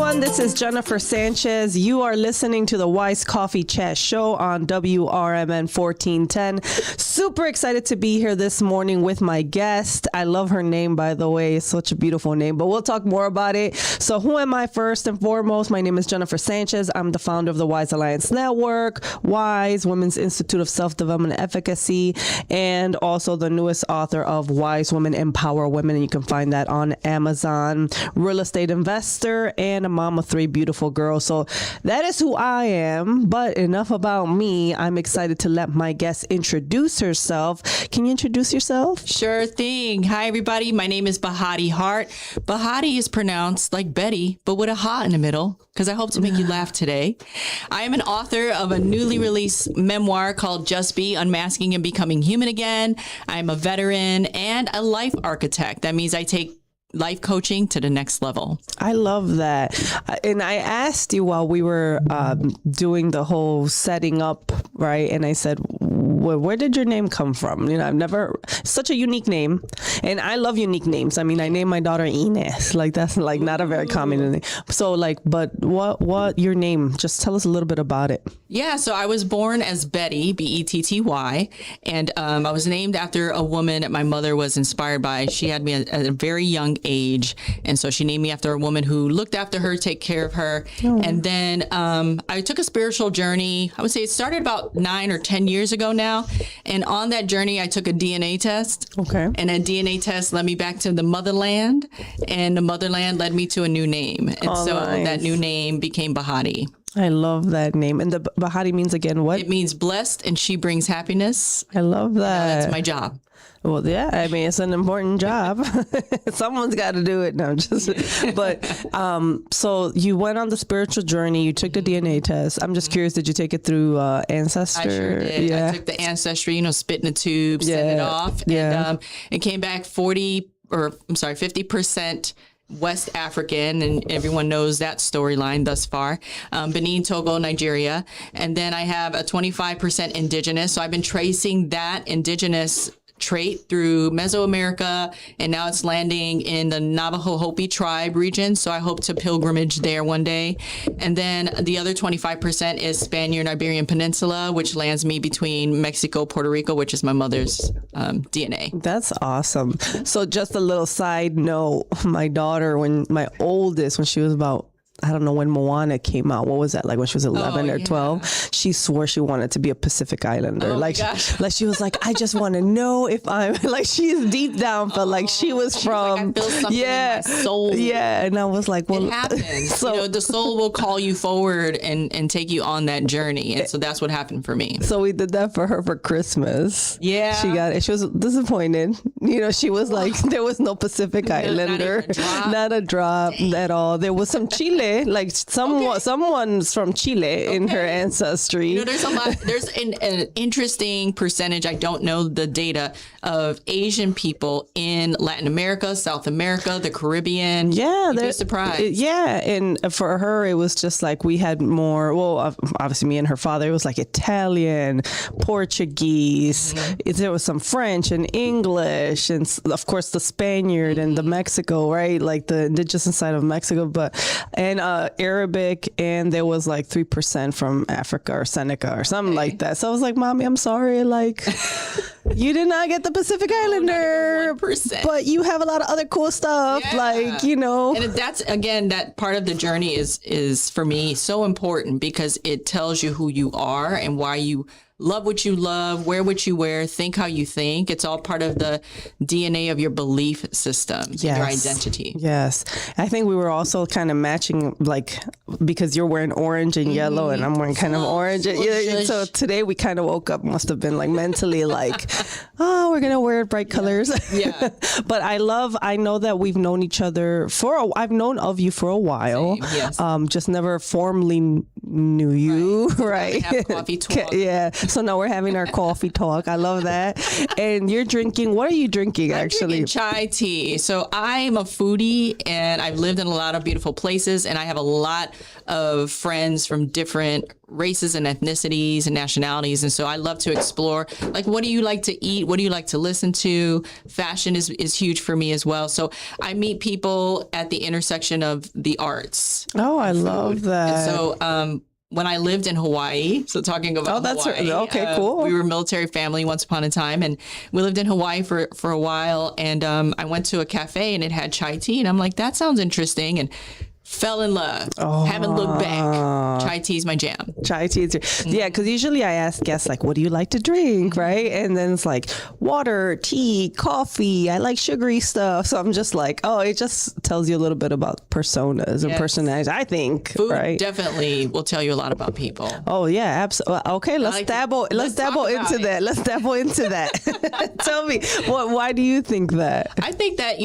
everyone. This is Jennifer Sanchez. You are listening to the Wise Coffee Chat Show on WRMN 1410. Super excited to be here this morning with my guest. I love her name, by the way. It's such a beautiful name, but we'll talk more about it. So who am I first and foremost? My name is Jennifer Sanchez. I'm the founder of the Wise Alliance Network, Wise, Women's Institute of Self-Development and Efficacy, and also the newest author of Wise Women Empower Women. And you can find that on Amazon. Real estate investor and a mom of 3 beautiful girls. So that is who I am. But enough about me. I'm excited to let my guest introduce herself. Can you introduce yourself? Sure thing. Hi, everybody. My name is Behati Hart. Behati is pronounced like Betty, but with a ha in the middle, because I hope to make you laugh today. I am an author of a newly released memoir called Just Be, Unmasking and Becoming Human Again. I'm a veteran and a life architect. That means I take life coaching to the next level. I love that. And I asked you while we were doing the whole setting up, right? And I said, where did your name come from? You know, I've never, such a unique name. And I love unique names. I mean, I named my daughter Ines. Like, that's like not a very common name. So like, but what your name? Just tell us a little bit about it. Yeah, so I was born as Betty, Betty, and I was named after a woman that my mother was inspired by. She had me at a very young age, and so she named me after a woman who looked after her, take care of her. Oh. And then I took a spiritual journey. I would say it started about 9 or 10 years ago now, and on that journey I took a DNA test. Okay. And that DNA test led me back to the motherland, and the motherland led me to a new name, and nice. That new name became Behati. I love that name. And the Behati means again what? It means blessed, and she brings happiness. I love that. That's my job. Well, yeah, I mean, it's an important job. Someone's got to do it now. But so you went on the spiritual journey. You took the DNA test. I'm just curious, did you take it through Ancestry? I sure did. Yeah. I took the Ancestry, spit in a tube, send it off. Yeah. And it came back 50% West African, and everyone knows that storyline thus far. Benin, Togo, Nigeria. And then I have a 25% indigenous. So I've been tracing that indigenous trait through Mesoamerica, and now it's landing in the Navajo Hopi tribe region. So I hope to pilgrimage there one day. And then the other 25% is Spaniard Iberian Peninsula, which lands me between Mexico, Puerto Rico, which is my mother's DNA. That's awesome. So just a little side note, my daughter, when she was about, I don't know when Moana came out. What was that? Like when she was 11 or 12, she swore she wanted to be a Pacific Islander. Like she was like, I just want to know if I'm like, she's deep down felt like she was from, like, I feel something in my soul. Yeah. And I was like, well, it happens. So the soul will call you forward and take you on that journey. And so that's what happened for me. So we did that for her for Christmas. Yeah. She got it. She was disappointed. She was like, there was no Pacific Islander, not a drop at all. There was some Chile. Like someone's from Chile in her ancestry. There's a lot. There's an interesting percentage. I don't know the data of Asian people in Latin America, South America, the Caribbean. Yeah, you'd be surprised. And for her, it was just like we had more. Well, obviously, me and her father. It was like Italian, Portuguese. Mm-hmm. There was some French and English, and of course the Spaniard and the Mexico, right? Like the indigenous side of Mexico, and Arabic, and there was like 3% from Africa or Seneca or something like that. So I was like, Mommy, I'm sorry, like you did not get the Pacific Islander, but you have a lot of other cool stuff, And that's, again, that part of the journey is for me so important, because it tells you who you are and why you love what you love, wear what you wear, think how you think. It's all part of the DNA of your belief system, your identity. Yes. I think we were also kind of matching, like, because you're wearing orange and yellow and I'm wearing kind of orange. So today we kind of woke up, must have been like mentally like, oh, we're going to wear bright colors. Yeah. But I know that we've known each other I've known of you for a while. Same, yes. Just never formally knew you, right? Have coffee talk. Yeah. So now we're having our coffee talk. I love that. And you're drinking, what are you drinking actually? I'm drinking chai tea. So I'm a foodie and I've lived in a lot of beautiful places, and I have a lot of friends from different races and ethnicities and nationalities. And so I love to explore, like, what do you like to eat? What do you like to listen to? Fashion is huge for me as well. So I meet people at the intersection of the arts. Oh, I love that. And so, when I lived in Hawaii, so talking about Hawaii, okay, cool. We were a military family once upon a time, and we lived in Hawaii for a while. And I went to a cafe and it had chai tea, and I'm like, that sounds interesting, and fell in love. Haven't looked back. Chai tea is my jam. Chai tea. Yeah, because usually I ask guests, like, what do you like to drink, right? And then it's like water, tea, coffee. I like sugary stuff. So I'm just like, oh, it just tells you a little bit about personas and personalities, I think. Food right? definitely will tell you a lot about people. Oh, yeah, absolutely. Okay, let's dabble into that. Let's dabble into that. Tell me, why do you think that? I think that,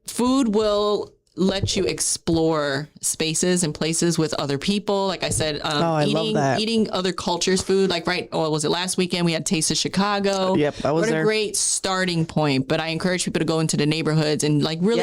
food will let you explore spaces and places with other people. Like I said, I love that. Eating other cultures' food. Like, was it last weekend? We had Taste of Chicago. Yep, I was there. What a great starting point. But I encourage people to go into the neighborhoods and like really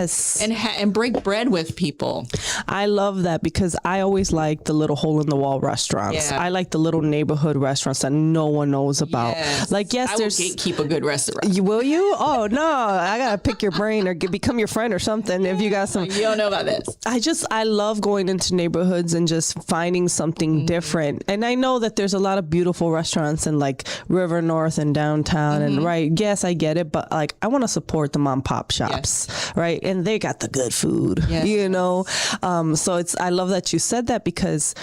sit in and break bread with people. I love that because I always like the little hole in the wall restaurants. Yeah. I like the little neighborhood restaurants that no one knows about. Yes. Like, yes, I will gatekeep a good restaurant. Will you? Oh no, I gotta pick your brain or become your friend or something. If you got some, you don't know about this. I love going into neighborhoods and just finding something different. And I know that there's a lot of beautiful restaurants in like River North and downtown. And right, yes, I get it, but like I want to support the mom pop shops, right? And they got the good food, So I love that you said that because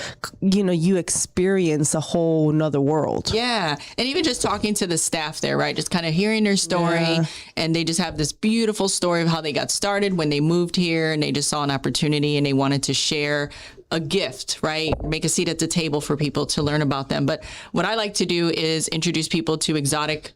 you experience a whole nother world. Yeah, and even just talking to the staff there, right? Just kind of hearing their story, and they just have this beautiful story of how they got started when they moved here. And they just saw an opportunity and they wanted to share a gift, right? Make a seat at the table for people to learn about them. But what I like to do is introduce people to exotic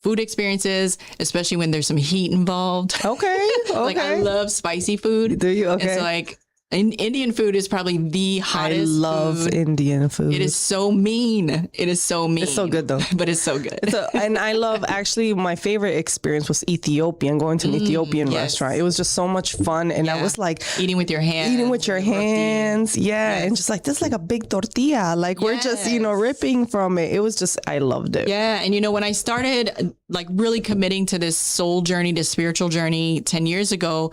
food experiences, especially when there's some heat involved. Okay. Like I love spicy food. Do you? Okay. It's like Indian food is probably the hottest. I love food. Indian food. It is so mean. It's so good though. But it's so good. And I love, actually, my favorite experience was Ethiopian, going to an Ethiopian restaurant. It was just so much fun. And I was like, eating with your hands. And just like, this is like a big tortilla. Like we're just, ripping from it. It was just, I loved it. Yeah. And when I started like really committing to this soul journey, this spiritual journey 10 years ago,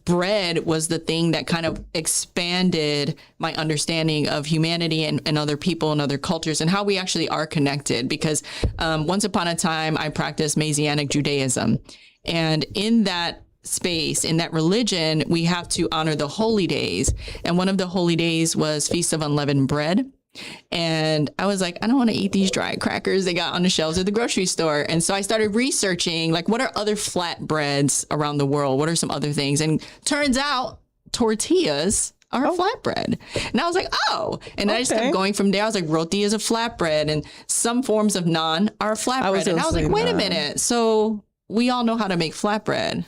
bread was the thing that kind of expanded my understanding of humanity and other people and other cultures and how we actually are connected. Because once upon a time, I practiced Messianic Judaism. And in that space, in that religion, we have to honor the holy days. And one of the holy days was Feast of Unleavened Bread. And I was like, I don't want to eat these dry crackers they got on the shelves at the grocery store. And so I started researching, like, what are other flatbreads around the world? What are some other things? And turns out tortillas are a flatbread. And I was like, and I just kept going from there. I was like, roti is a flatbread and some forms of naan are a flatbread. And I was like, wait a minute. So we all know how to make flatbread.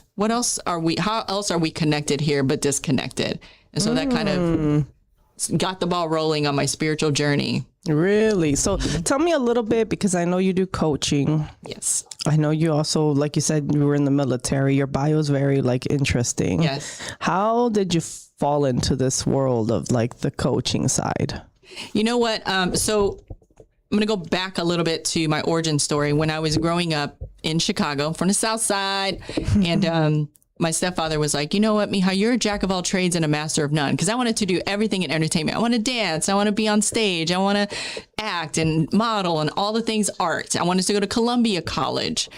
How else are we connected here but disconnected? And so that kind of got the ball rolling on my spiritual journey. Really? So tell me a little bit, because I know you do coaching. Yes. I know you also, like you said, you were in the military. Your bio is very interesting. Yes. How did you fall into this world of like the coaching side? You know what? So I'm going to go back a little bit to my origin story. When I was growing up in Chicago, from the South Side, and my stepfather was like, you know what, Mija, you're a jack of all trades and a master of none. Because I wanted to do everything in entertainment. I want to dance. I want to be on stage. I want to act and model and all the things art. I wanted to go to Columbia College.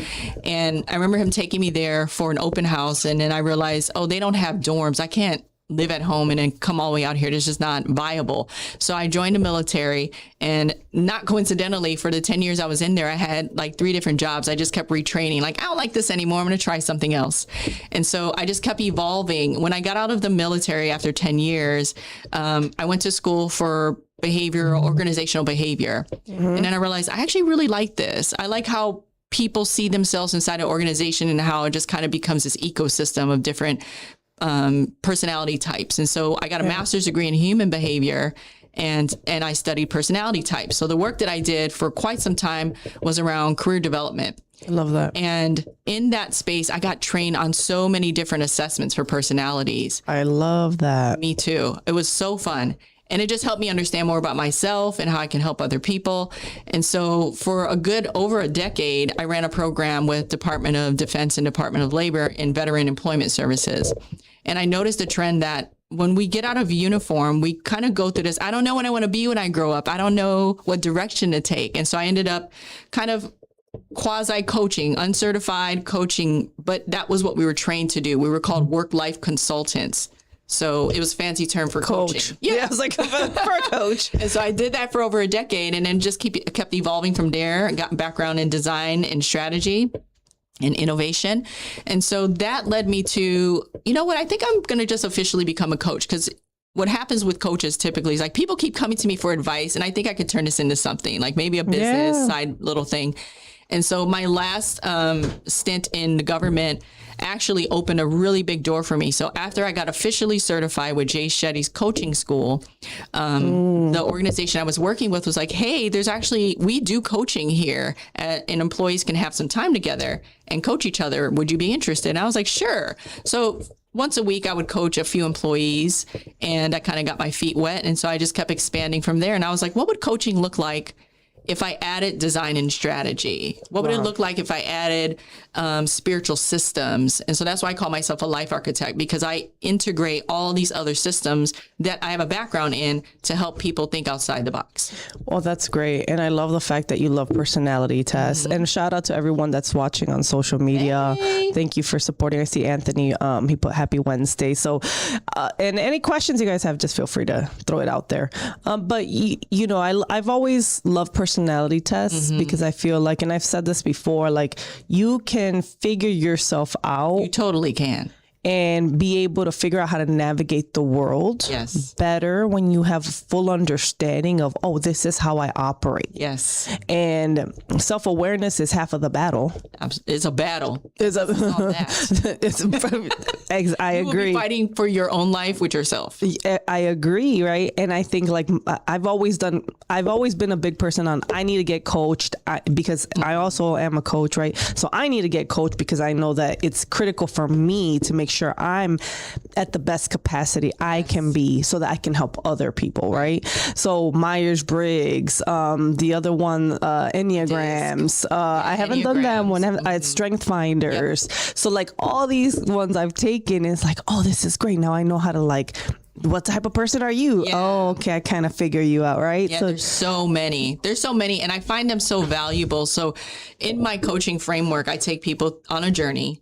And I remember him taking me there for an open house. And then I realized, they don't have dorms. I can't live at home and then come all the way out here. It's just not viable. So I joined the military, and not coincidentally, for the 10 years I was in there, I had like 3 different jobs. I just kept retraining. Like, I don't like this anymore. I'm going to try something else. And so I just kept evolving. When I got out of the military after 10 years, I went to school for organizational behavior. And then I realized I actually really like this. I like how people see themselves inside an organization and how it just kind of becomes this ecosystem of different personality types. And so I got a master's degree in human behavior, and I studied personality types. So the work that I did for quite some time was around career development. I love that. And in that space, I got trained on so many different assessments for personalities. I love that. Me too. It was so fun. And it just helped me understand more about myself and how I can help other people. And so for over a decade, I ran a program with Department of Defense and Department of Labor in Veteran Employment Services. And I noticed a trend that when we get out of uniform, we kind of go through this, I don't know what I want to be when I grow up. I don't know what direction to take. And so I ended up kind of quasi-coaching, uncertified coaching, but that was what we were trained to do. We were called work-life consultants. So it was a fancy term for coaching. Yeah, I was like, for a coach. And so I did that for over a decade and then just kept evolving from there and got a background in design and strategy and innovation. And so that led me to, you know what, I think I'm going to just officially become a coach, because what happens with coaches typically is like people keep coming to me for advice, and I think I could turn this into something like maybe a business side little thing. And so my last stint in the government actually opened a really big door for me. So after I got officially certified with Jay Shetty's coaching school, the organization I was working with was like, hey, we do coaching here and employees can have some time together and coach each other. Would you be interested? And I was like, sure. So once a week I would coach a few employees, and I kind of got my feet wet. And so I just kept expanding from there. And I was like, what would coaching look like if I added design and strategy? What would it look like if I added spiritual systems? And so that's why I call myself a life architect, because I integrate all these other systems that I have a background in to help people think outside the box. Well, that's great. And I love the fact that you love personality tests. And shout out to everyone that's watching on social media. Hey. Thank you for supporting. I see Anthony, he put Happy Wednesday. So, and any questions you guys have, just feel free to throw it out there. But you know, I've always loved personality tests because I feel like, and I've said this before, like you can figure yourself out. You totally can. And be able to figure out how to navigate the world better when you have full understanding of, oh, this is how I operate. Yes. And self-awareness is half of the battle. It's a battle. I agree. You will be fighting for your own life with yourself. I agree, right? And I think like I've always been a big person on, I need to get coached because I also am a coach, right? So I need to get coached because I know that it's critical for me to make sure I'm at the best capacity I can be so that I can help other people, right? So Myers-Briggs, the other one, Enneagrams. I haven't done that one. I had Strength Finders. So like all these ones I've taken, it's like, oh, this is great. Now I know how to like, what type of person are you? Yeah. Oh, okay. I kind of figure you out, right? Yeah, there's so many. And I find them so valuable. So in my coaching framework, I take people on a journey.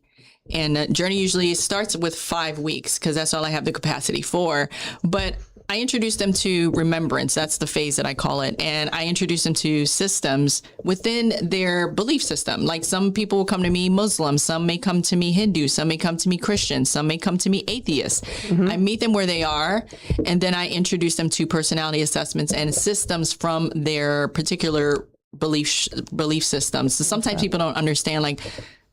And the journey usually starts with 5 weeks because that's all I have the capacity for. But I introduce them to remembrance. That's the phase that I call it. And I introduce them to systems within their belief system. Like some people will come to me Muslim, some may come to me Hindu, some may come to me Christian, some may come to me atheist. I meet them where they are, and then I introduce them to personality assessments and systems from their particular belief systems. So sometimes people don't understand, like,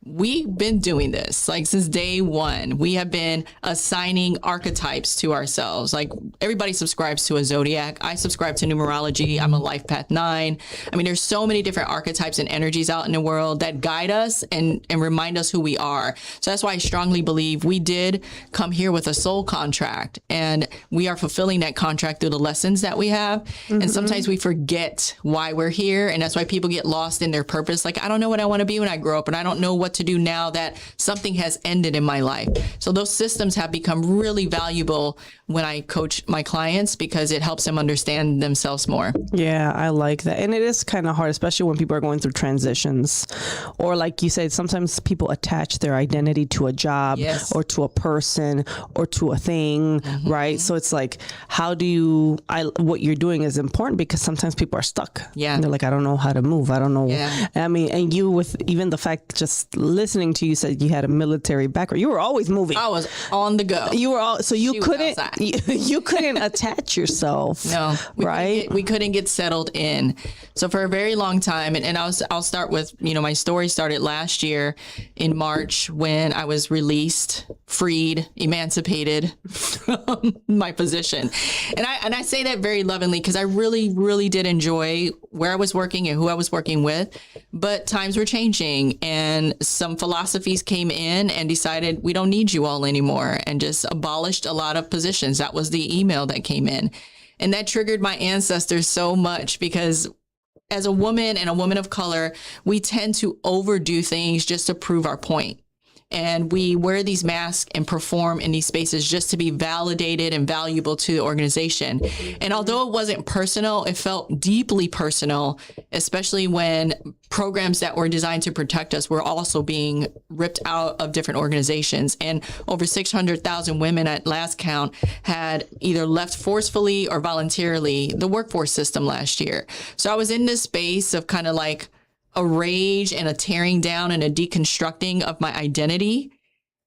we've been doing this like since day one. We have been assigning archetypes to ourselves. Like everybody subscribes to a zodiac. I subscribe to numerology. I'm a life path 9. I mean, there's so many different archetypes and energies out in the world that guide us and remind us who we are. So that's why I strongly believe we did come here with a soul contract, and we are fulfilling that contract through the lessons that we have. And sometimes we forget why we're here. And that's why people get lost in their purpose. Like, I don't know what I want to be when I grow up, and I don't know what to do now that something has ended in my life. So those systems have become really valuable when I coach my clients because it helps them understand themselves more. Yeah, I like that. And it is kind of hard, especially when people are going through transitions, or like you said, sometimes people attach their identity to a job or to a person or to a thing, right? So it's like, what you're doing is important because sometimes people are stuck. Yeah. And they're like, I don't know how to move. I don't know. Yeah. I mean, and you with even the fact just listening to you said you had a military background. You were always moving. I was on the go. You were all so you She was couldn't outside. you couldn't attach yourself. No, right? We couldn't get settled in. So for a very long time, and I'll start with, my story started last year in March when I was released, freed, emancipated from my position. And I say that very lovingly because I really, really did enjoy where I was working and who I was working with. But times were changing and some philosophies came in and decided we don't need you all anymore and just abolished a lot of positions. That was the email that came in. And that triggered my ancestors so much because as a woman and a woman of color, we tend to overdo things just to prove our point. And we wear these masks and perform in these spaces just to be validated and valuable to the organization. And although it wasn't personal, it felt deeply personal, especially when programs that were designed to protect us were also being ripped out of different organizations. And over 600,000 women at last count had either left forcefully or voluntarily the workforce system last year. So I was in this space of kind of like a rage and a tearing down and a deconstructing of my identity.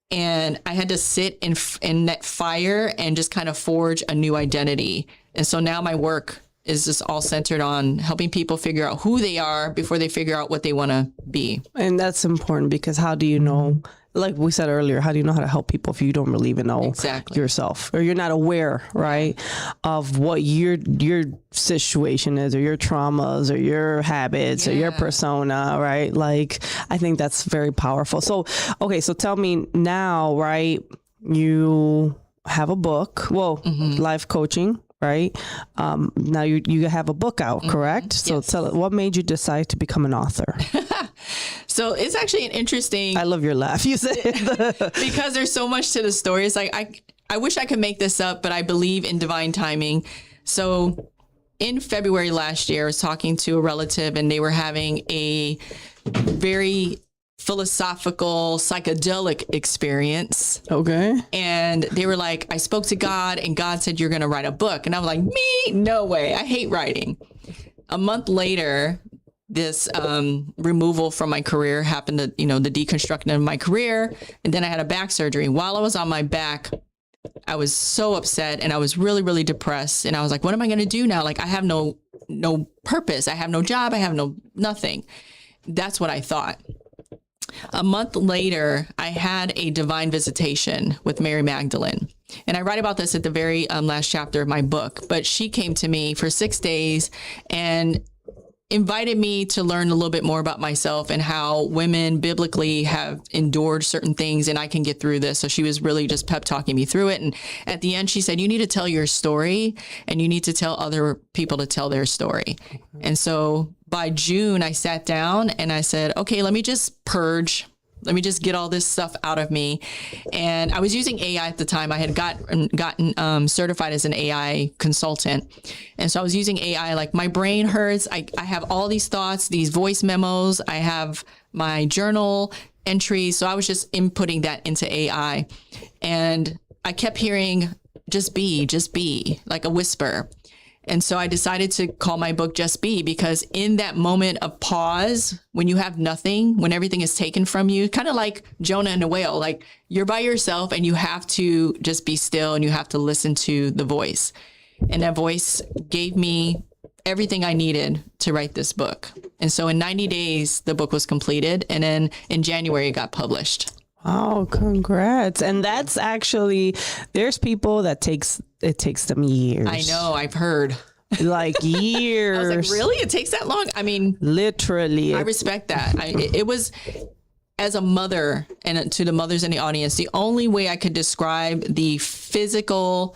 And I had to sit in that fire and just kind of forge a new identity. And so now my work is just all centered on helping people figure out who they are before they figure out what they want to be. And that's important because how do you know, like we said earlier, how do you know how to help people if you don't really even know yourself or you're not aware, right, of what your situation is or your traumas or your habits or your persona, right? Like, I think that's very powerful. So, okay, so tell me now, right, you have a book, life coaching, right? Now you have a book out, correct? So tell it, what made you decide to become an author? So it's actually an interesting. I love your laugh. You said because there's so much to the story. It's like I wish I could make this up, but I believe in divine timing. So in February last year, I was talking to a relative, and they were having a very philosophical, psychedelic experience. Okay. And they were like, I spoke to God, and God said, you're going to write a book. And I was like, me? No way. I hate writing. A month later, this removal from my career happened, the deconstruction of my career. And then I had a back surgery. While I was on my back, I was so upset and I was really, really depressed. And I was like, what am I going to do now? Like, I have no purpose. I have no job. I have nothing. That's what I thought. A month later, I had a divine visitation with Mary Magdalene. And I write about this at the very last chapter of my book. But she came to me for 6 days and invited me to learn a little bit more about myself and how women biblically have endured certain things and I can get through this. So she was really just pep talking me through it. And at the end, she said, you need to tell your story and you need to tell other people to tell their story. And so by June, I sat down and I said, okay, let me just purge. Let me just get all this stuff out of me. And I was using AI at the time. I had gotten certified as an AI consultant. And so I was using AI, like my brain hurts. I have all these thoughts, these voice memos. I have my journal entries. So I was just inputting that into AI. And I kept hearing, just be, like a whisper. And so I decided to call my book Just Be, because in that moment of pause, when you have nothing, when everything is taken from you, kind of like Jonah and the whale, like you're by yourself and you have to just be still and you have to listen to the voice. And that voice gave me everything I needed to write this book. And so in 90 days, the book was completed. And then in January, it got published. Oh, congrats. And that's actually, there's people that it takes them years. I know, I've heard. Like years. I was like, really? It takes that long? I mean, literally. I respect that. It was, as a mother, and to the mothers in the audience, the only way I could describe the physical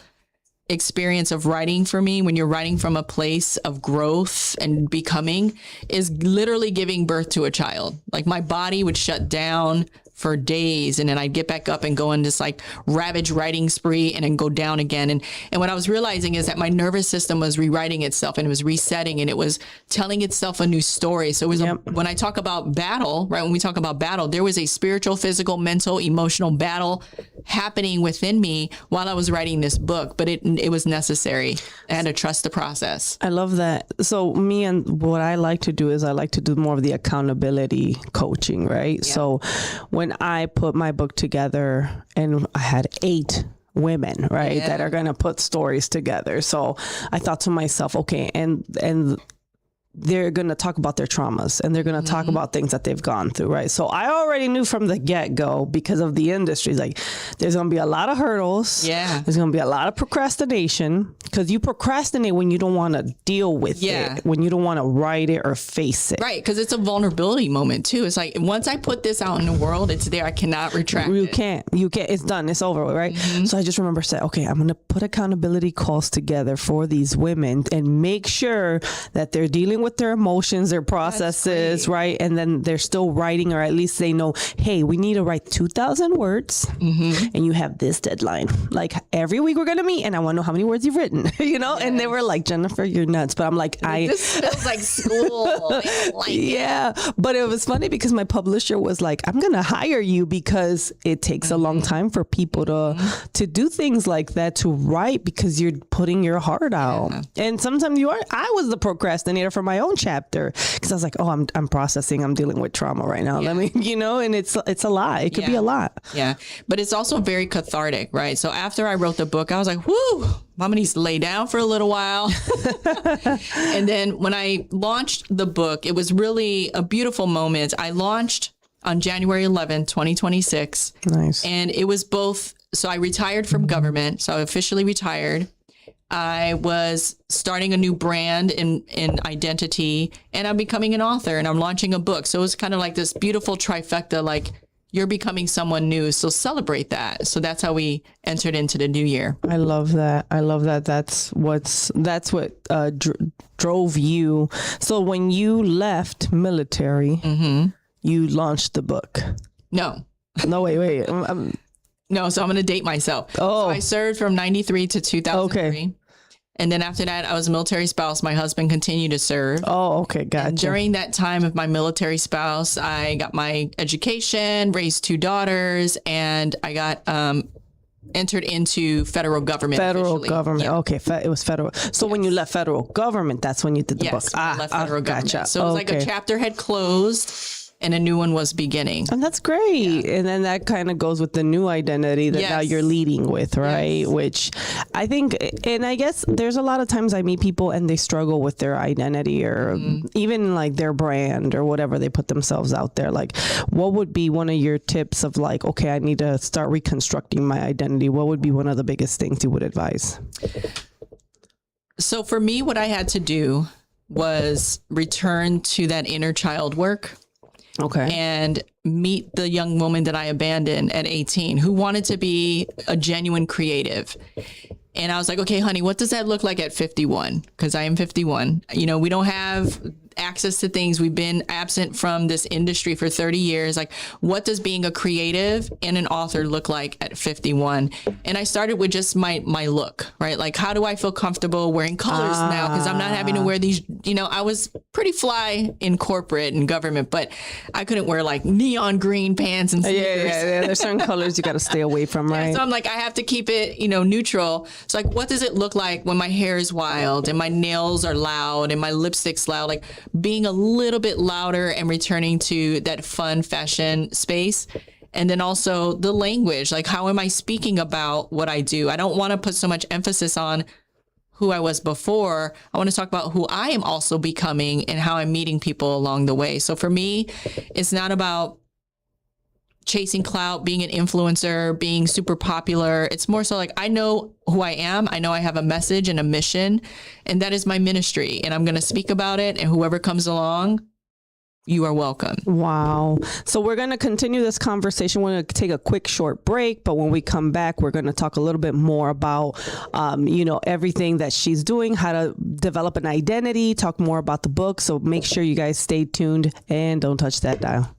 experience of writing for me, when you're writing from a place of growth and becoming, is literally giving birth to a child. Like my body would shut down for days, and then I'd get back up and go in this like ravage writing spree and then go down again. And what I was realizing is that my nervous system was rewriting itself and it was resetting and it was telling itself a new story. So it was when I talk about battle, right? When we talk about battle, there was a spiritual, physical, mental, emotional battle happening within me while I was writing this book, but it was necessary. I had to trust the process. I love that. So me and what I like to do is I like to do more of the accountability coaching, right? Yeah. So when I put my book together and I had 8 women, right, that are going to put stories together. So I thought to myself, okay, and they're going to talk about their traumas and they're going to talk about things that they've gone through, right? So I already knew from the get-go, because of the industry, like there's going to be a lot of hurdles. Yeah. There's going to be a lot of procrastination, because you procrastinate when you don't want to deal with it, when you don't want to write it or face it. Right, because it's a vulnerability moment too. It's like, once I put this out in the world, it's there. I cannot retract You it. can't. It's done. It's over, right? So I just remember saying, okay, I'm going to put accountability calls together for these women and make sure that they're dealing with their emotions, their processes, right? And then they're still writing, or at least they know, hey, we need to write 2,000 words and you have this deadline. Like every week we're going to meet and I want to know how many words you've written, you know? And they were like, Jennifer, you're nuts. But I'm like, this feels like school. But it was funny because my publisher was like, I'm going to hire you because it takes a long time for people to do things like that, to write, because you're putting your heart out. And sometimes I was the procrastinator for my own chapter, because I was like, oh, I'm processing, I'm dealing with trauma right now. Let me, you know, and it's a lot. It could be a lot. Yeah. But it's also very cathartic, right? So after I wrote the book, I was like, whoo, Mama needs to lay down for a little while. And then when I launched the book, it was really a beautiful moment. I launched on January 11th, 2026. Nice. And it was both. So I retired from government. So I officially retired. I was starting a new brand in identity, and I'm becoming an author, and I'm launching a book. So it was kind of like this beautiful trifecta, like you're becoming someone new. So celebrate that. So that's how we entered into the new year. I love that. That's what drove you. So when you left military, you launched the book. No, wait. No, so I'm going to date myself. Oh. So I served from 93 to 2003. Okay. And then after that, I was a military spouse. My husband continued to serve. Oh, okay. Gotcha. And during that time of my military spouse, I got my education, raised 2 daughters, and I got entered into federal government. Government. Yeah. Okay. It was federal. So when you left federal government, that's when you did the book. I left federal government. Gotcha. So it was like a chapter had closed and a new one was beginning. And that's great. Yeah. And then that kind of goes with the new identity that now you're leading with, right? Yes. Which I think, and I guess there's a lot of times I meet people and they struggle with their identity, or even like their brand or whatever they put themselves out there. Like, what would be one of your tips of like, okay, I need to start reconstructing my identity? What would be one of the biggest things you would advise? So for me, what I had to do was return to that inner child work. Okay. And meet the young woman that I abandoned at 18 who wanted to be a genuine creative. And I was like, okay, honey, what does that look like at 51? Because I am 51. You know, we don't have access to things. We've been absent from this industry for 30 years. Like, what does being a creative and an author look like at 51? And I started with just my look, right? Like, how do I feel comfortable wearing colors now? Because I'm not having to wear these, you know, I was pretty fly in corporate and government, but I couldn't wear like neon green pants and sneakers. Yeah. There's certain colors you got to stay away from, right? So I'm like, I have to keep it, you know, neutral. So like, what does it look like when my hair is wild and my nails are loud and my lipstick's loud? Like, being a little bit louder and returning to that fun fashion space. And then also the language, like how am I speaking about what I do? I don't want to put so much emphasis on who I was before. I want to talk about who I am also becoming and how I'm meeting people along the way. So for me, it's not about chasing clout, being an influencer, being super popular. It's more so like, I know who I am. I know I have a message and a mission, and that is my ministry. And I'm going to speak about it. And whoever comes along, you are welcome. Wow. So we're going to continue this conversation. We're going to take a quick short break, but when we come back, we're going to talk a little bit more about, everything that she's doing, how to develop an identity, talk more about the book. So make sure you guys stay tuned and don't touch that dial.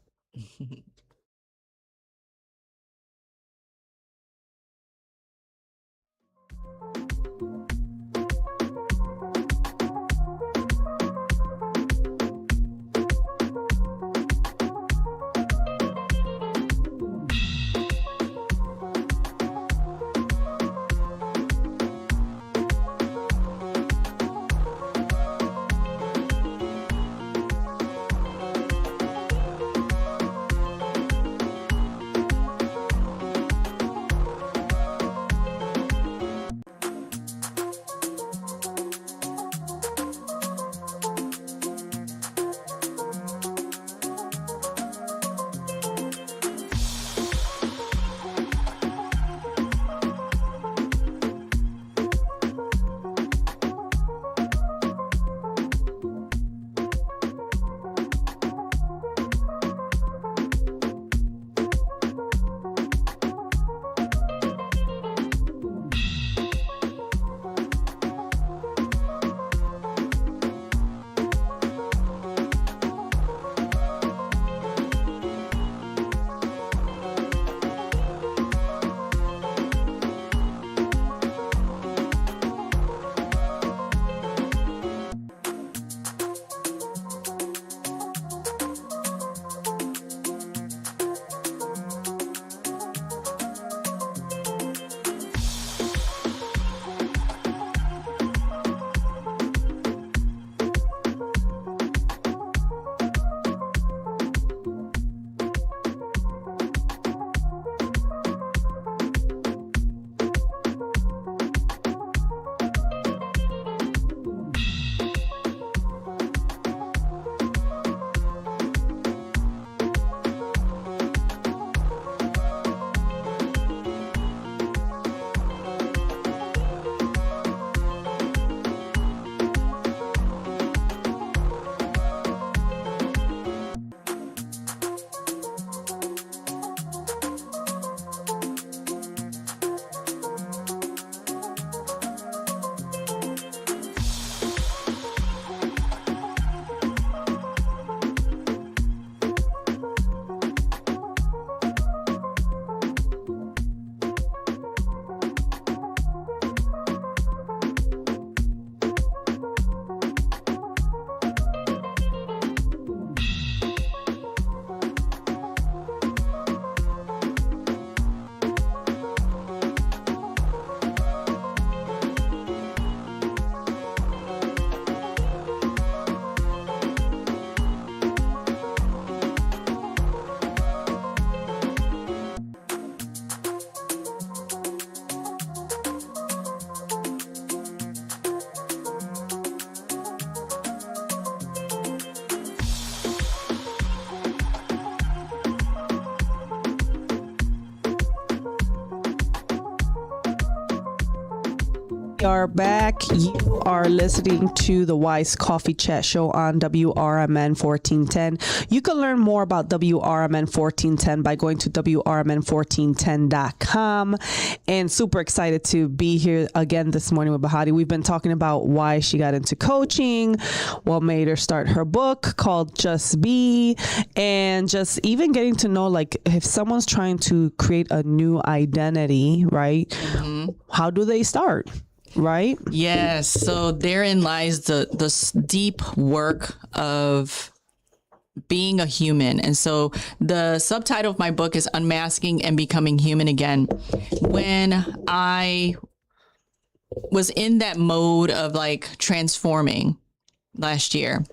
We are back. You are listening to the Wise Coffee Chat Show on WRMN 1410. You can learn more about WRMN 1410 by going to WRMN1410.com. And super excited to be here again this morning with Behati. We've been talking about why she got into coaching, what made her start her book called Just Be, and just even getting to know, like, if someone's trying to create a new identity, right? Mm-hmm. How do they start? Right? Yes. So therein lies the deep work of being a human. And so the subtitle of my book is Unmasking and Becoming Human Again. When I was in that mode of like transforming last year,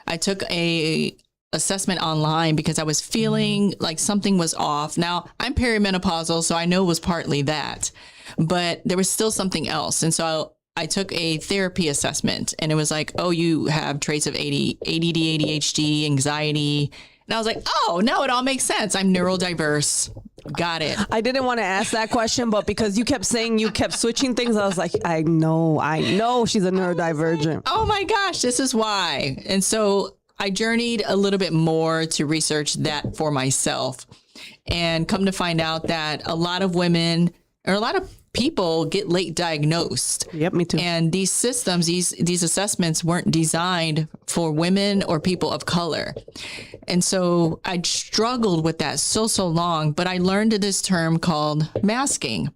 I took a assessment online because I was feeling like something was off. Now, I'm perimenopausal, so I know it was partly that, but there was still something else. And so I took a therapy assessment, and it was like, oh, you have traits of ADD, ADHD, anxiety. And I was like, oh, no, it all makes sense. I'm neurodiverse. Got it. I didn't want to ask that question, but because you kept saying you kept switching things, I was like, I know she's a neurodivergent. Like, oh my gosh, this is why. And so I journeyed a little bit more to research that for myself, and come to find out that a lot of women, or a lot of people, get late diagnosed. Yep, me too. And these systems, these assessments weren't designed for women or people of color. And so I struggled with that so long, but I learned this term called masking.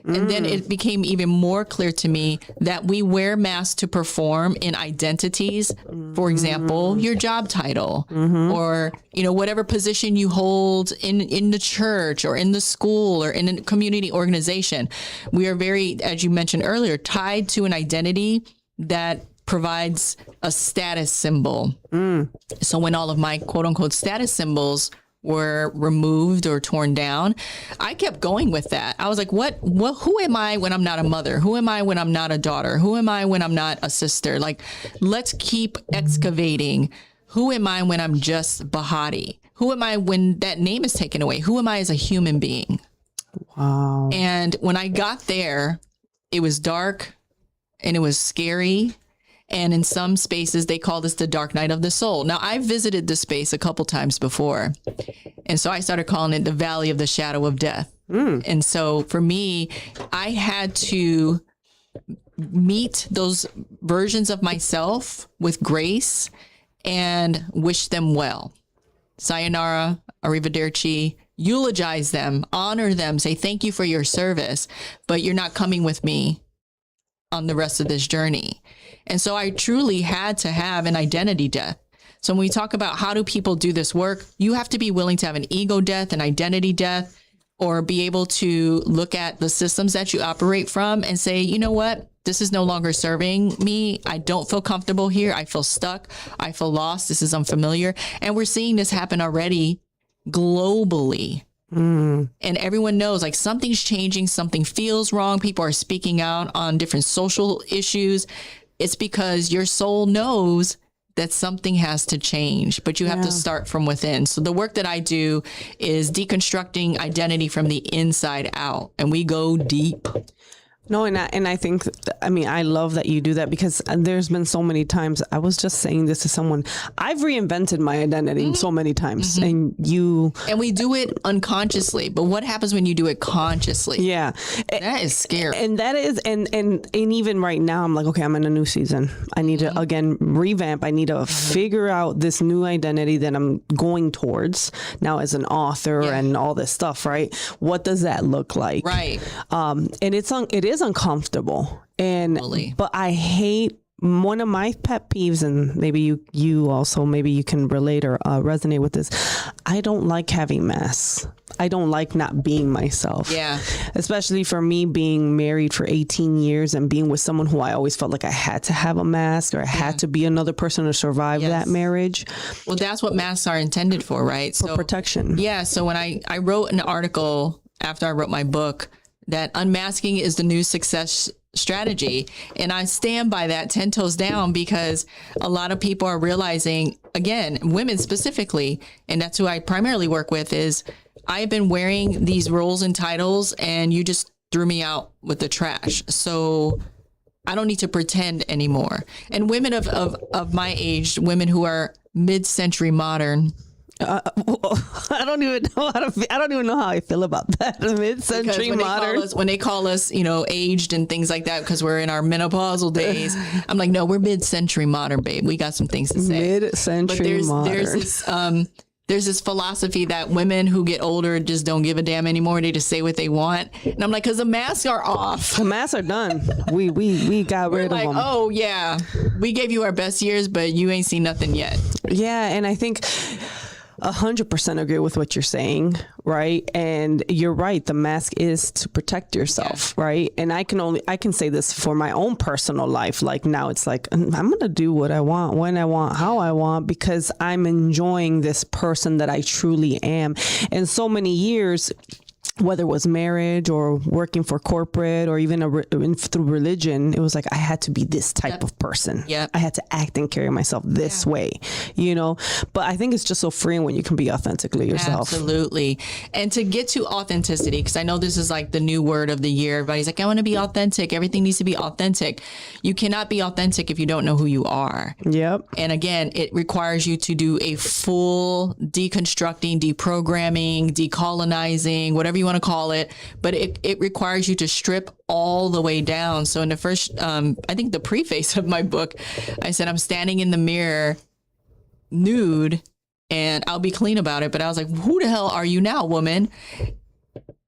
And then it became even more clear to me that we wear masks to perform in identities. For example, your job title, or, you know, whatever position you hold in the church or in the school or in a community organization. We are very, as you mentioned earlier, tied to an identity that provides a status symbol. So when all of my quote unquote status symbols were removed or torn down, I kept going with that. I was like, who am I when I'm not a mother? Who am I when I'm not a daughter? Who am I when I'm not a sister? Like, let's keep excavating. Who am I when I'm just Behati? Who am I when that name is taken away? Who am I as a human being? Wow. And when I got there, it was dark and it was scary. And in some spaces, they call this the dark night of the soul. Now, I visited this space a couple times before. And so I started calling it the valley of the shadow of death. And so for me, I had to meet those versions of myself with grace and wish them well. Sayonara, arrivederci, eulogize them, honor them, say thank you for your service, but you're not coming with me on the rest of this journey. And so I truly had to have an identity death. So when we talk about how do people do this work, you have to be willing to have an ego death, an identity death, or be able to look at the systems that you operate from and say, you know what, this is no longer serving me. I don't feel comfortable here. I feel stuck. I feel lost. This is unfamiliar. And we're seeing this happen already globally. And everyone knows, like, something's changing, something feels wrong. People are speaking out on different social issues. It's because your soul knows that something has to change, but you have to start from within. So the work that I do is deconstructing identity from the inside out, and we go deep. No, and I think, I mean, I love that you do that, because there's been so many times, I was just saying this to someone, I've reinvented my identity so many times, and we do it unconsciously, but what happens when you do it consciously? Yeah. That is scary. And that is, and even right now, I'm like, okay, I'm in a new season. I need to, again, revamp. I need to figure out this new identity that I'm going towards now as an author and all this stuff, right? What does that look like? Right. And it is uncomfortable, but I hate, one of my pet peeves, and maybe you also, maybe you can relate or resonate with this. I don't like having masks. I don't like not being myself. Yeah. Especially for me, being married for 18 years and being with someone who I always felt like I had to have a mask, or I had to be another person to survive that marriage. Well, that's what masks are intended for, right? For protection. Yeah. So when I wrote an article after I wrote my book that unmasking is the new success strategy. And I stand by that 10 toes down, because a lot of people are realizing, again, women specifically, and that's who I primarily work with, is I've been wearing these roles and titles and you just threw me out with the trash. So I don't need to pretend anymore. And women of my age, women who are mid-century modern, I don't even know I don't even know how I feel about that. Mid-century modern. When they call us, aged and things like that, because we're in our menopausal days, I'm like, no, we're mid-century modern, babe. We got some things to say. Mid-century modern. There's this philosophy that women who get older just don't give a damn anymore. They just say what they want. And I'm like, because the masks are off. The masks are done. We got rid of them. Oh, yeah. We gave you our best years, but you ain't seen nothing yet. Yeah. And I think 100% agree with what you're saying, right? And you're right. The mask is to protect yourself, right? And I can say this for my own personal life. Like now it's like, I'm going to do what I want, when I want, how I want, because I'm enjoying this person that I truly am. And so many years, whether it was marriage or working for corporate or even through religion, it was like I had to be this type of person. I had to act and carry myself this way, But I think it's just so freeing when you can be authentically yourself. Absolutely. And to get to authenticity, because I know this is like the new word of the year. Everybody's like, I want to be authentic. Everything needs to be authentic. You cannot be authentic if you don't know who you are. Yep. And again, it requires you to do a full deconstructing, deprogramming, decolonizing, whatever you want to call it, but it requires you to strip all the way down. So in the first, I think the preface of my book, I said, I'm standing in the mirror nude and I'll be clean about it. But I was like, who the hell are you now, woman?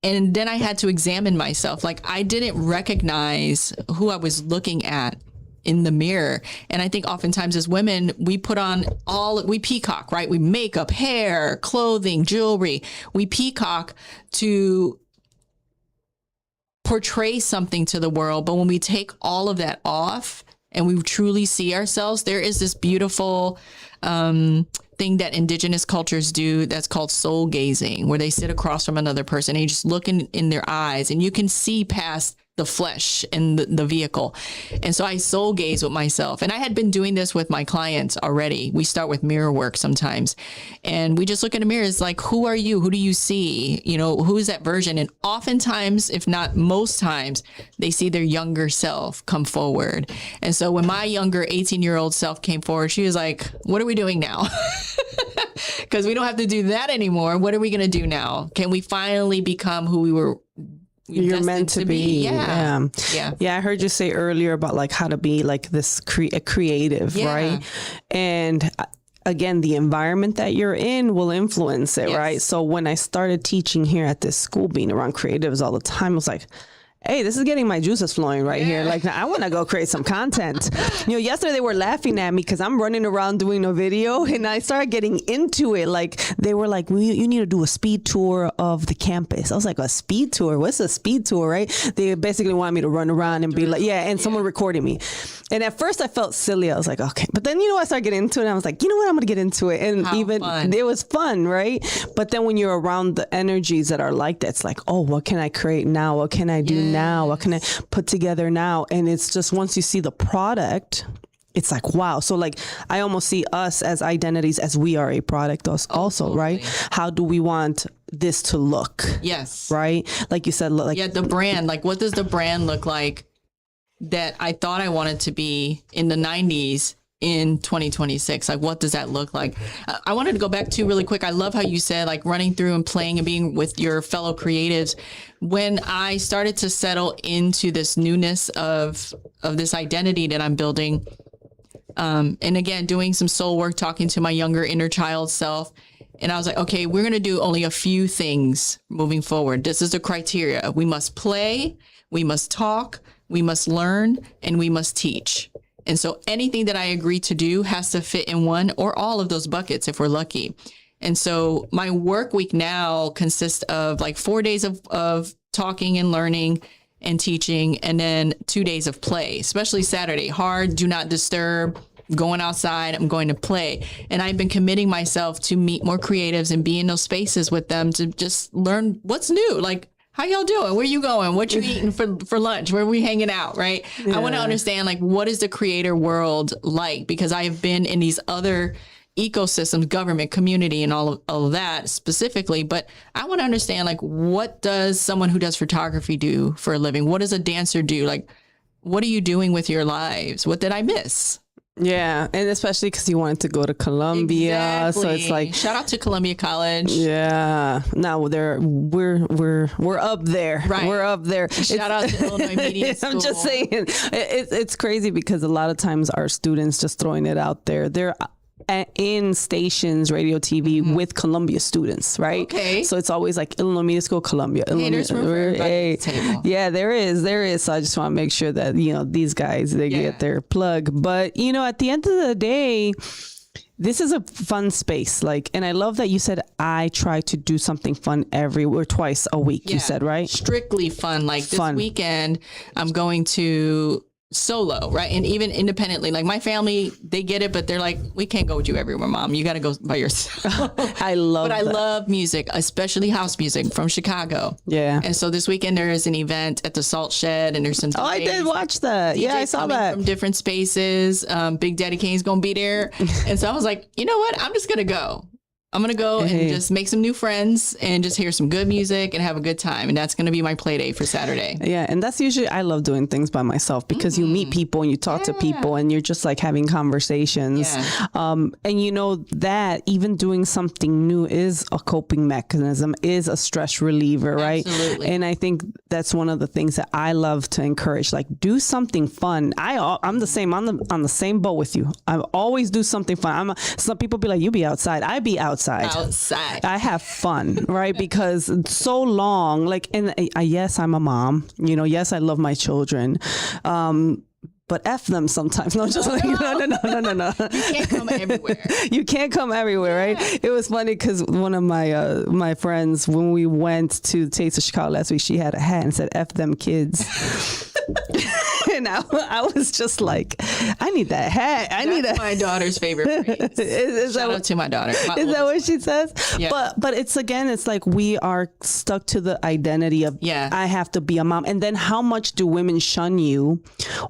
And then I had to examine myself. Like I didn't recognize who I was looking at in the mirror. And I think oftentimes as women, we peacock, right? We makeup, hair, clothing, jewelry. We peacock to portray something to the world. But when we take all of that off and we truly see ourselves, there is this beautiful thing that indigenous cultures do that's called soul gazing, where they sit across from another person and you just look in their eyes and you can see past the flesh and the vehicle. And so I soul gaze with myself. And I had been doing this with my clients already. We start with mirror work sometimes. And we just look in the mirror. It's like, who are you? Who do you see? Who is that version? And oftentimes, if not most times, they see their younger self come forward. And so when my younger 18-year-old self came forward, she was like, what are we doing now? Because we don't have to do that anymore. What are we going to do now? Can we finally become who we were you're meant to be. Yeah. I heard you say earlier about like how to be like this creative, right? And again, the environment that you're in will influence it, right? So when I started teaching here at this school, being around creatives all the time, I was like, hey, this is getting my juices flowing right here. Like, I want to go create some content. Yesterday they were laughing at me because I'm running around doing a video and I started getting into it. Like, they were like, you need to do a speed tour of the campus. I was like, a speed tour? What's a speed tour, right? They basically wanted me to run around and be like, someone recording me. And at first I felt silly. I was like, okay. But then, I started getting into it and I was like, you know what? I'm going to get into it. And it was fun, right? But then when you're around the energies that are like that, it's like, oh, what can I create now? What can I do now? What can I put together now? And it's just once you see the product, it's like, wow. So like, I almost see us as identities as we are a product also, totally. Right? How do we want this to look? Yes. Right? Like you said, the brand, like what does the brand look like that I thought I wanted to be in the 90s in 2026? Like, what does that look like? I wanted to go back to really quick. I love how you said like running through and playing and being with your fellow creatives. When I started to settle into this newness of this identity that I'm building, and again, doing some soul work, talking to my younger inner child self. And I was like, okay, we're going to do only a few things moving forward. This is the criteria. We must play, we must talk, we must learn, and we must teach. And so anything that I agree to do has to fit in one or all of those buckets if we're lucky. And so my work week now consists of like 4 days of talking and learning and teaching, and then 2 days of play, especially Saturday. Hard, do not disturb, going outside, I'm going to play. And I've been committing myself to meet more creatives and be in those spaces with them to just learn what's new. Like, how y'all doing? Where you going? What you eating for lunch? Where we hanging out, right? Yeah. I want to understand, like, what is the creator world like? Because I have been in these other ecosystems, government, community, and all of that specifically. But I want to understand, like, what does someone who does photography do for a living? What does a dancer do? Like, what are you doing with your lives? What did I miss? Yeah, and especially because you wanted to go to Columbia, Exactly. so it's like, shout out to Columbia College. yeah. Now we're up there. Right. We're up there. Shout out to Illinois Media School. I'm just saying, it's crazy because a lot of times our students, just throwing it out there, they're in stations, radio, TV with Columbia students, right? Okay. So it's always like Illinois Media School, Columbia. Hey, there's room for everybody at the table. Yeah, there is. So I just want to make sure that, these guys, they get their plug. But, at the end of the day, this is a fun space. And I love that you said, I try to do something fun twice a week, you said, right? Strictly fun. This weekend, I'm going to solo, right? And even independently, my family, they get it, but they're like, we can't go with you everywhere, Mom. You got to go by yourself. I love But I love music, especially house music from Chicago. Yeah. And so this weekend there is an event at the Salt Shed, and there's some I did watch that. DJs I saw that. from different spaces. Big Daddy Kane's going to be there. And so I was like, you know what? I'm just going to go. I'm going to go and just make some new friends and just hear some good music and have a good time. And that's going to be my play day for Saturday. Yeah. And that's usually, I love doing things by myself because you meet people and you talk to people and you're just having conversations. Yeah. And that even doing something new is a coping mechanism, is a stress reliever, right? Absolutely. And I think that's one of the things that I love to encourage, do something fun. I'm the same. I'm on the same boat with you. I always do something fun. Some people be like, you be outside. I be outside. I have fun, right? Because it's so long, and yes, I'm a mom, yes, I love my children. But F them sometimes. No, just no. You can't come everywhere. You can't come everywhere, right? It was funny because one of my friends, when we went to Taste of Chicago last week, she had a hat and said, F them kids. And I was just like, I need that hat. That's my daughter's favorite phrase. Shout out to my daughter. Is that what she says? Yeah. But it's we are stuck to the identity of, I have to be a mom. And then how much do women shun you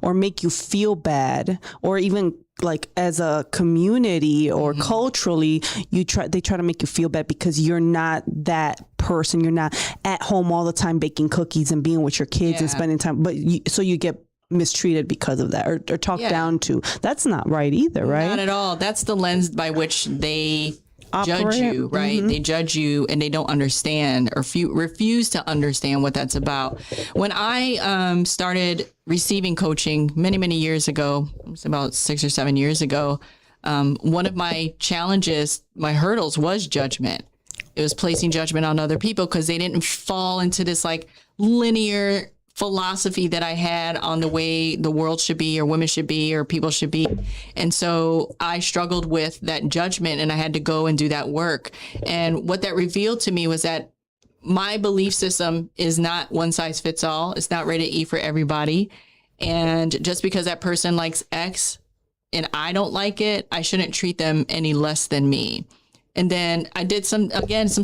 or make you feel bad, or even as a community or culturally, they try to make you feel bad because you're not that person. You're not at home all the time baking cookies and being with your kids and spending time. So you get mistreated because of that, or talked down to. That's not right either, right? Not at all. That's the lens by which they judge you, right? They judge you and they don't understand or refuse to understand what that's about. When I started receiving coaching many, many years ago, it was about 6 or 7 years ago, one of my challenges, my hurdles was judgment. It was placing judgment on other people because they didn't fall into this linear philosophy that I had on the way the world should be, or women should be, or people should be. And so I struggled with that judgment, and I had to go and do that work. And what that revealed to me was that my belief system is not one size fits all. It's not rated E for everybody. And just because that person likes X and I don't like it, I shouldn't treat them any less than me. And then I did some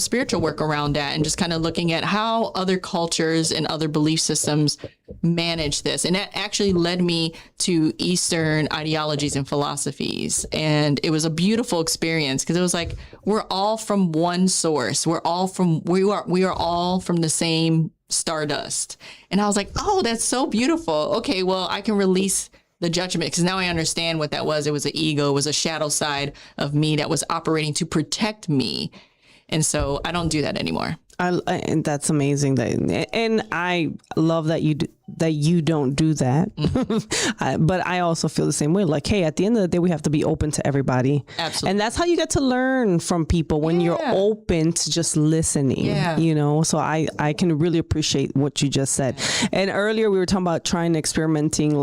spiritual work around that, and just kind of looking at how other cultures and other belief systems manage this. And that actually led me to Eastern ideologies and philosophies. And it was a beautiful experience because it was we're all from one source. We are all from the same stardust. And I was like, oh, that's so beautiful. Okay, well, I can release the judgment, because now I understand what that was. It was an ego, it was a shadow side of me that was operating to protect me. And so I don't do that anymore. And that's amazing. And I love that you don't do that. But I also feel the same way. Hey, at the end of the day, we have to be open to everybody. Absolutely. And that's how you get to learn from people, when you're open to just listening. So I can really appreciate what you just said. And earlier we were talking about experimenting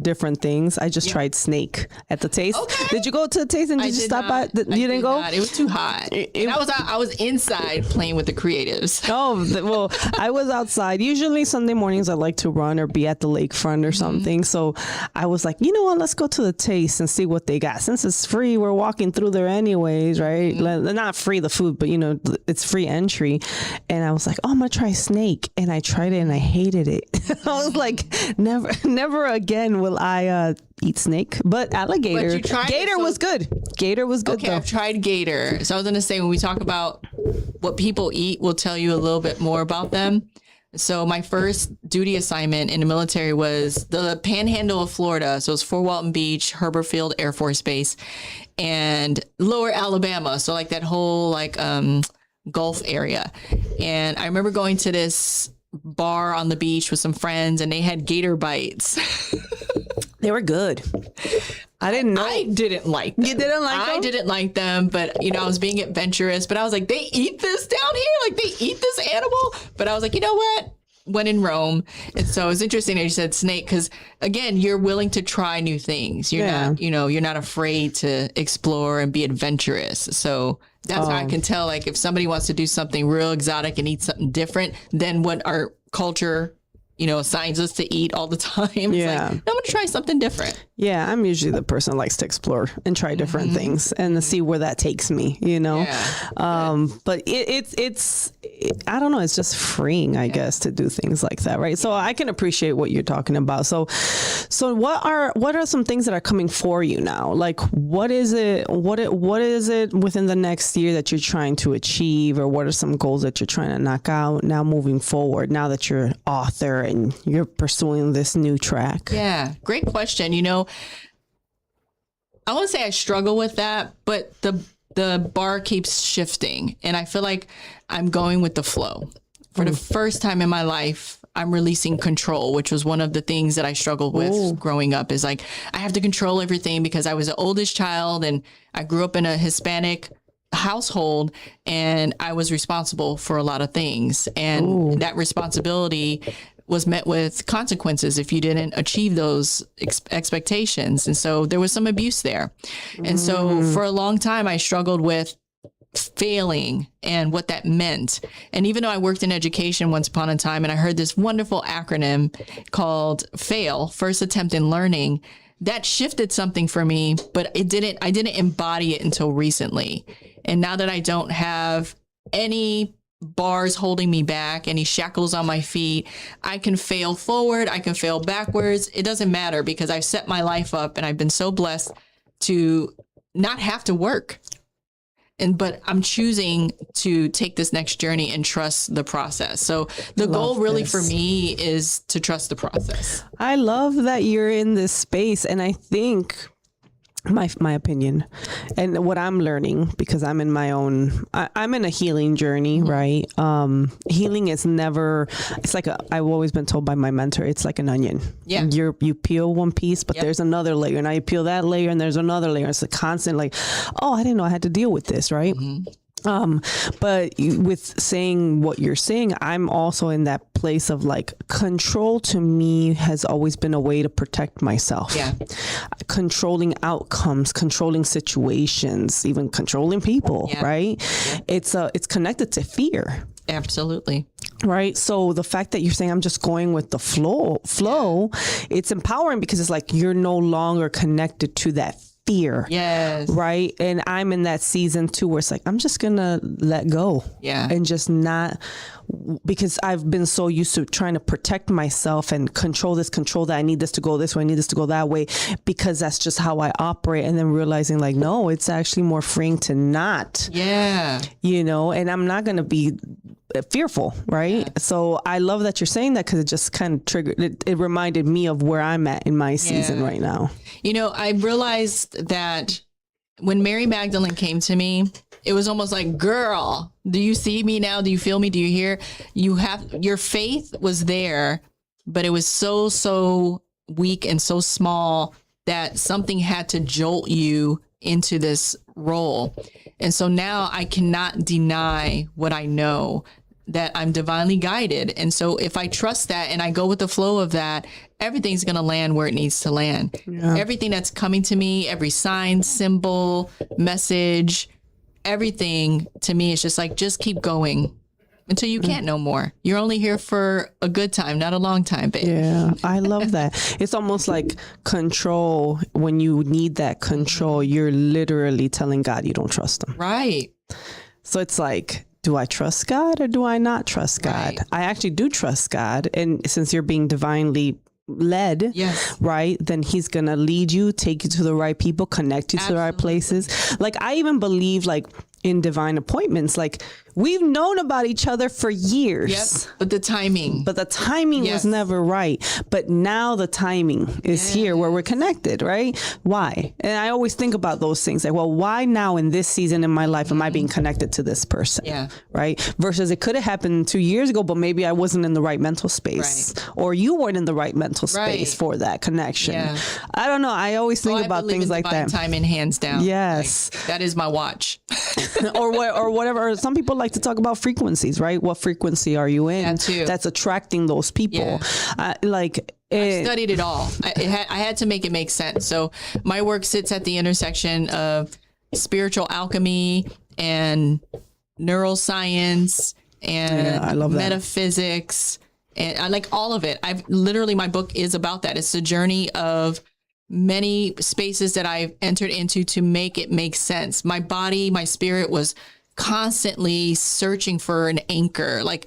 different things. I just tried snake at the Taste. Okay. Did you go to the Taste and did you stop by? You didn't go? It was too hot. I was inside playing with the creatives. Oh, well, I was outside. Usually Sunday mornings I like to run or be at the lakefront or something. So I was like, you know what, let's go to the Taste and see what they got. Since it's free, we're walking through there anyways, right? Not free the food, but it's free entry. And I was like, oh, I'm gonna try snake. And I tried it and I hated it. I was like, never again will I eat snake. But alligator. Gator was good. Gator was good. Okay, though. I've tried gator. So I was gonna say, when we talk about what people eat, we'll tell you a little bit more about them. So my first duty assignment in the military was the panhandle of Florida. So it was Fort Walton Beach, Herbert Field Air Force Base, and lower Alabama. So like that whole Gulf area. And I remember going to this bar on the beach with some friends, and they had gator bites. They were good. I didn't know. I didn't like them. You didn't like them? I didn't like them, but I was being adventurous, but I was like, they eat this down here? Like they eat this animal? But I was like, you know what? When in Rome. And so it's interesting that you said snake, because again, you're willing to try new things. You're not, you're not afraid to explore and be adventurous. So that's how I can tell, like, if somebody wants to do something real exotic and eat something different than what our culture assigns us to eat all the time. It's like, I'm going to try something different. Yeah, I'm usually the person who likes to explore and try different things and to see where that takes me, But it's I don't know, it's just freeing, I guess, to do things like that, right? So I can appreciate what you're talking about. So what are some things that are coming for you now? Like, what is it within the next year that you're trying to achieve, or what are some goals that you're trying to knock out now moving forward, now that you're an author and you're pursuing this new track? Yeah, great question. I won't say I struggle with that, but the bar keeps shifting, and I feel like I'm going with the flow. For the first time in my life, I'm releasing control, which was one of the things that I struggled with growing up, is like, I have to control everything because I was the oldest child and I grew up in a Hispanic household, and I was responsible for a lot of things. And that responsibility was met with consequences if you didn't achieve those expectations. And so there was some abuse there. And so for a long time, I struggled with failing and what that meant. And even though I worked in education once upon a time, and I heard this wonderful acronym called FAIL, First Attempt in Learning, that shifted something for me, but I didn't embody it until recently. And now that I don't have any bars holding me back, any shackles on my feet, I can fail forward, I can fail backwards. It doesn't matter, because I've set my life up, and I've been so blessed to not have to work. But I'm choosing to take this next journey and trust the process. So the goal really for me is to trust the process. I love that you're in this space. And I think my opinion and what I'm learning, because I'm in my own, I'm in a healing journey, right? Healing is never, it's like I've always been told by my mentor, it's like an onion. Yeah. You peel one piece, but there's another layer. Now you peel that layer and there's another layer. It's a constant, like, oh, I didn't know I had to deal with this, right? But with saying what you're saying, I'm also in that place of like, control to me has always been a way to protect myself. Yeah. Controlling outcomes, controlling situations, even controlling people, right? Yeah. It's connected to fear. Absolutely. Right. So the fact that you're saying I'm just going with the flow, it's empowering, because it's like you're no longer connected to that fear. Yes. Right. And I'm in that season too, where it's like, I'm just going to let go. Yeah. And just not, because I've been so used to trying to protect myself and control that. I need this to go this way. I need this to go that way, because that's just how I operate. And then realizing like, no, it's actually more freeing to not. Yeah. And I'm not going to be fearful. Right. Yeah. So I love that you're saying that, because it just kind of triggered, it reminded me of where I'm at in my season right now. I realized that when Mary Magdalene came to me, it was almost like, girl, do you see me now? Do you feel me? Do you hear? Your faith was there, but it was so weak and so small that something had to jolt you into this role. And so now I cannot deny what I know, that I'm divinely guided. And so if I trust that and I go with the flow of that, everything's going to land where it needs to land. Yeah. Everything that's coming to me, every sign, symbol, message, everything to me is just like, just keep going until you can't no more. You're only here for a good time, not a long time, babe. Yeah, I love that. It's almost like control. When you need that control, you're literally telling God you don't trust him. Right. So it's like, do I trust God or do I not trust God? Right. I actually do trust God. And since you're being divinely led, right, then he's going to lead you, take you to the right people, connect you to the right places. Like, I even believe, like, in divine appointments. Like, we've known about each other for years. Yep. But the timing. Was never right. But now the timing is here where we're connected, right? Why? And I always think about those things. Like, well, why now in this season in my life am I being connected to this person? Yeah. Right? Versus it could have happened 2 years ago, but maybe I wasn't in the right mental space. Right. Or you weren't in the right mental space for that connection. Yeah. I don't know. I always think about things like that. Timing, hands down. Yes. Like, that is my watch. or whatever. Some people like to talk about frequencies, right? What frequency are you in? That's attracting those people. Yeah. I studied it all. I had to make it make sense. So my work sits at the intersection of spiritual alchemy and neuroscience and I love metaphysics. And I like all of it. My book is about that. It's a journey of many spaces that I've entered into to make it make sense. My body, my spirit was constantly searching for an anchor. Like,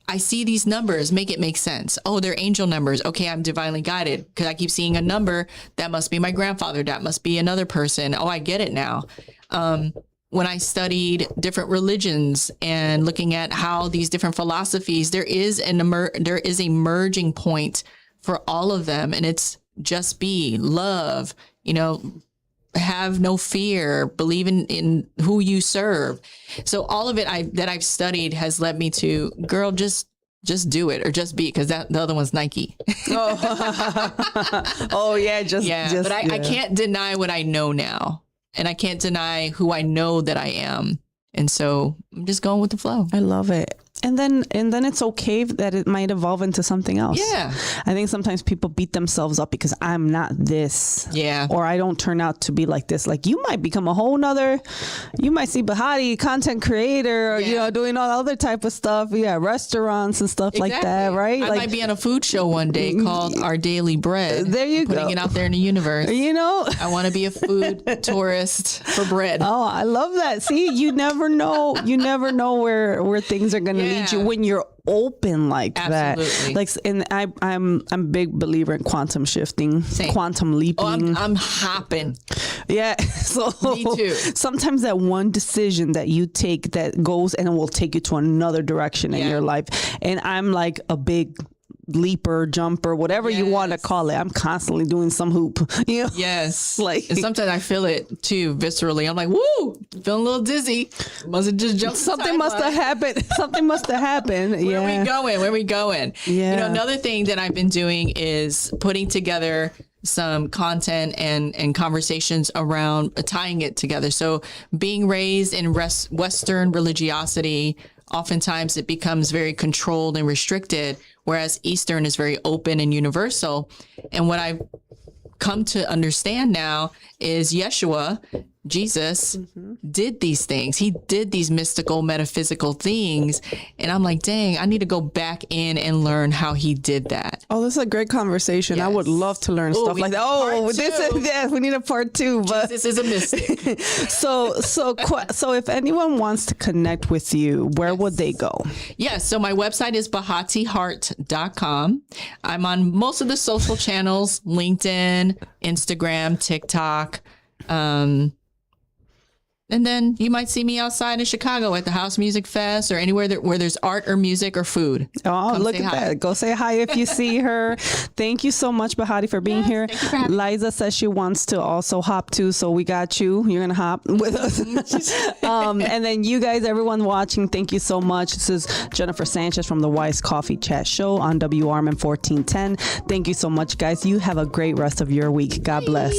I see these numbers, make it make sense. Oh, they're angel numbers. Okay, I'm divinely guided because I keep seeing a number. That must be my grandfather. That must be another person. Oh, I get it now. When I studied different religions and looking at how these different philosophies, there is a merging point for all of them, and it's just be, love, have no fear, believe in who you serve. So all of it that I've studied has led me to, girl, just do it, or just be, because the other one's Nike. Oh yeah, but I can't deny what I know now, and I can't deny who I know that I am, and so I'm just going with the flow. I love it. And then it's okay that it might evolve into something else. Yeah. I think sometimes people beat themselves up because I'm not this. Yeah. Or I don't turn out to be like this. Like, you might become a whole nother, you might see Behati, content creator, or, doing all other type of stuff. Yeah. Restaurants and stuff like that. Right. I might be on a food show one day called Our Daily Bread. There you go. Putting it out there in the universe. I want to be a food tourist for bread. Oh, I love that. See, you never know. You never know where things are going to lead you when you're open like that. Like, and I'm a big believer in quantum shifting, quantum leaping. Oh, I'm hopping. Yeah. So me too. Sometimes that one decision that you take that goes and it will take you to another direction in your life. And I'm like a big leaper, jumper, whatever you want to call it. I'm constantly doing some hoop. Yes. Like, and sometimes I feel it too viscerally. I'm like, woo, feeling a little dizzy. Must have just jumped. Something must have happened. Something must have happened. Where are we going? Yeah. Another thing that I've been doing is putting together some content and conversations around tying it together. So being raised in Western religiosity, oftentimes it becomes very controlled and restricted, whereas Eastern is very open and universal. And what I've come to understand now is Yeshua, Jesus, did these things. He did these mystical, metaphysical things. And I'm like, dang, I need to go back in and learn how he did that. Oh, this is a great conversation. Yes. I would love to learn stuff like that. Oh, we need a part 2. But Jesus is a mystic. So if anyone wants to connect with you, where would they go? Yes. So my website is BehatiHart.com. I'm on most of the social channels, LinkedIn, Instagram, TikTok. And then you might see me outside in Chicago at the House Music Fest or anywhere where there's art or music or food. Oh, look at that. Go say hi if you see her. Thank you so much, Behati, for being here. Thank you for having me. Liza says she wants to also hop too, so we got you. You're going to hop with us. And then you guys, everyone watching, thank you so much. This is Jennifer Sanchez from the Wise Coffee Chat Show on WRMN 1410. Thank you so much, guys. You have a great rest of your week. God bless.